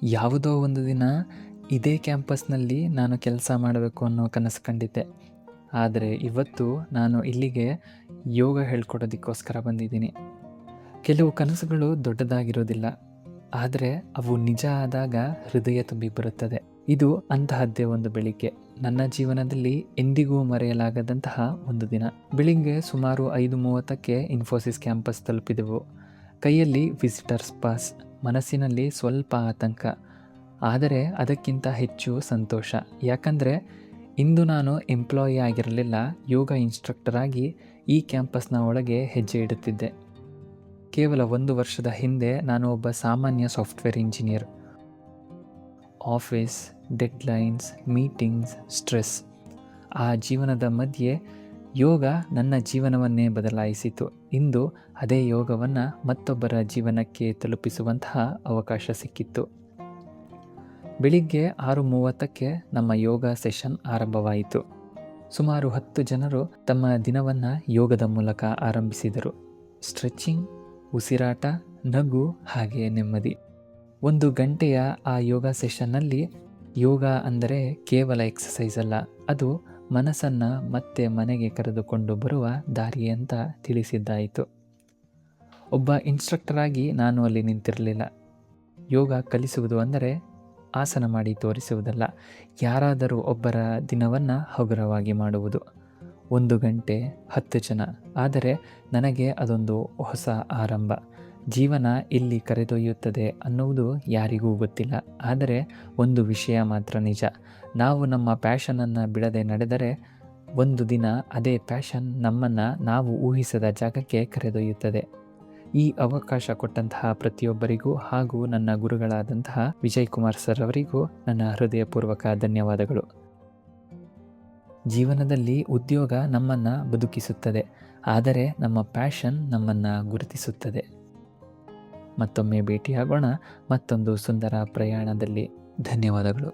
ಯಾವುದೋ ಒಂದು ದಿನ ಇದೇ ಕ್ಯಾಂಪಸ್ನಲ್ಲಿ ನಾನು ಕೆಲಸ ಮಾಡಬೇಕು ಅನ್ನೋ ಕನಸು ಕಂಡಿದ್ದೆ. ಆದರೆ ಇವತ್ತು ನಾನು ಇಲ್ಲಿಗೆ ಯೋಗ ಹೇಳ್ಕೊಡೋದಕ್ಕೋಸ್ಕರ ಬಂದಿದ್ದೀನಿ. ಕೆಲವು ಕನಸುಗಳು ದೊಡ್ಡದಾಗಿರೋದಿಲ್ಲ, ಆದರೆ ಅವು ನಿಜ ಆದಾಗ ಹೃದಯ ತುಂಬಿ ಬರುತ್ತದೆ. ಇದು ಅಂತಹದ್ದೇ ಒಂದು ಬೆಳಿಗ್ಗೆ. ನನ್ನ ಜೀವನದಲ್ಲಿ ಎಂದಿಗೂ ಮರೆಯಲಾಗದಂತಹ ಒಂದು ದಿನ. ಬೆಳಿಗ್ಗೆ ಸುಮಾರು 5:30ಕ್ಕೆ ಇನ್ಫೋಸಿಸ್ ಕ್ಯಾಂಪಸ್ ತಲುಪಿದೆವು. ಕೈಯಲ್ಲಿ ವಿಸಿಟರ್ಸ್ ಪಾಸ್, ಮನಸ್ಸಿನಲ್ಲಿ ಸ್ವಲ್ಪ ಆತಂಕ, ಆದರೆ ಅದಕ್ಕಿಂತ ಹೆಚ್ಚು ಸಂತೋಷ. ಯಾಕಂದರೆ ಇಂದು ನಾನು ಎಂಪ್ಲಾಯಿ ಆಗಿರಲಿಲ್ಲ, ಯೋಗ ಇನ್ಸ್ಟ್ರಕ್ಟರ್ ಆಗಿ ಈ ಕ್ಯಾಂಪಸ್ನ ಒಳಗೆ ಹೆಜ್ಜೆ ಇಡುತ್ತಿದ್ದೆ. ಕೇವಲ 1 ವರ್ಷದ ಹಿಂದೆ ನಾನು ಒಬ್ಬ ಸಾಮಾನ್ಯ software engineer. Office, deadlines, meetings, stress, ಆ ಜೀವನದ ಮಧ್ಯೆ ಯೋಗ ನನ್ನ ಜೀವನವನ್ನೇ ಬದಲಾಯಿಸಿತು. ಇಂದು ಅದೇ ಯೋಗವನ್ನು ಮತ್ತೊಬ್ಬರ ಜೀವನಕ್ಕೆ ತಲುಪಿಸುವಂತಹ ಅವಕಾಶ ಸಿಕ್ಕಿತ್ತು. ಬೆಳಿಗ್ಗೆ 6:30ಕ್ಕೆ ನಮ್ಮ ಯೋಗ ಸೆಷನ್ ಆರಂಭವಾಯಿತು. ಸುಮಾರು 10 ಜನರು ತಮ್ಮ ದಿನವನ್ನು ಯೋಗದ ಮೂಲಕ ಆರಂಭಿಸಿದರು. ಸ್ಟ್ರೆಚಿಂಗ್, ಉಸಿರಾಟ, ನಗು, ಹಾಗೆ ನೆಮ್ಮದಿ. 1 ಗಂಟೆಯ ಆ ಯೋಗ ಸೆಷನ್ನಲ್ಲಿ ಯೋಗ ಅಂದರೆ ಕೇವಲ ಎಕ್ಸಸೈಸ್ ಅಲ್ಲ, ಅದು ಮನಸ್ಸನ್ನು ಮತ್ತೆ ಮನೆಗೆ ಕರೆದುಕೊಂಡು ಬರುವ ದಾರಿ ಅಂತ ತಿಳಿಸಿದ್ದಾಯಿತು. ಒಬ್ಬ ಇನ್ಸ್ಟ್ರಕ್ಟರ್ ಆಗಿ ನಾನು ಅಲ್ಲಿ ನಿಂತಿರಲಿಲ್ಲ. ಯೋಗ ಕಲಿಸುವುದು ಅಂದರೆ ಆಸನ ಮಾಡಿ ತೋರಿಸುವುದಲ್ಲ, ಯಾರಾದರೂ ಒಬ್ಬರ ದಿನವನ್ನು ಹಗುರವಾಗಿ ಮಾಡುವುದು. 1 ಗಂಟೆ, 10 ಜನ, ಆದರೆ ನನಗೆ ಅದೊಂದು ಹೊಸ ಆರಂಭ. ಜೀವನ ಇಲ್ಲಿ ಕರೆದೊಯ್ಯುತ್ತದೆ ಅನ್ನುವುದು ಯಾರಿಗೂ ಗೊತ್ತಿಲ್ಲ, ಆದರೆ ಒಂದು ವಿಷಯ ಮಾತ್ರ ನಿಜ. ನಾವು ನಮ್ಮ ಪ್ಯಾಷನನ್ನು ಬಿಡದೆ ನಡೆದರೆ ಒಂದು ದಿನ ಅದೇ ಪ್ಯಾಷನ್ ನಮ್ಮನ್ನು ನಾವು ಊಹಿಸದ ಜಾಗಕ್ಕೆ ಕರೆದೊಯ್ಯುತ್ತದೆ. ಈ ಅವಕಾಶ ಕೊಟ್ಟಂತಹ ಪ್ರತಿಯೊಬ್ಬರಿಗೂ ಹಾಗೂ ನನ್ನ ಗುರುಗಳಾದಂತಹ ವಿಜಯ್ ಕುಮಾರ್ ಸರ್ ಅವರಿಗೂ ನನ್ನ ಹೃದಯಪೂರ್ವಕ ಧನ್ಯವಾದಗಳು. ಜೀವನದಲ್ಲಿ ಉದ್ಯೋಗ ನಮ್ಮನ್ನು ಬದುಕಿಸುತ್ತದೆ, ಆದರೆ ನಮ್ಮ ಪ್ಯಾಷನ್ ನಮ್ಮನ್ನು ಗುರುತಿಸುತ್ತದೆ. ಮತ್ತೊಮ್ಮೆ ಭೇಟಿಯಾಗೋಣ ಮತ್ತೊಂದು ಸುಂದರ ಪ್ರಯಾಣದಲ್ಲಿ. ಧನ್ಯವಾದಗಳು.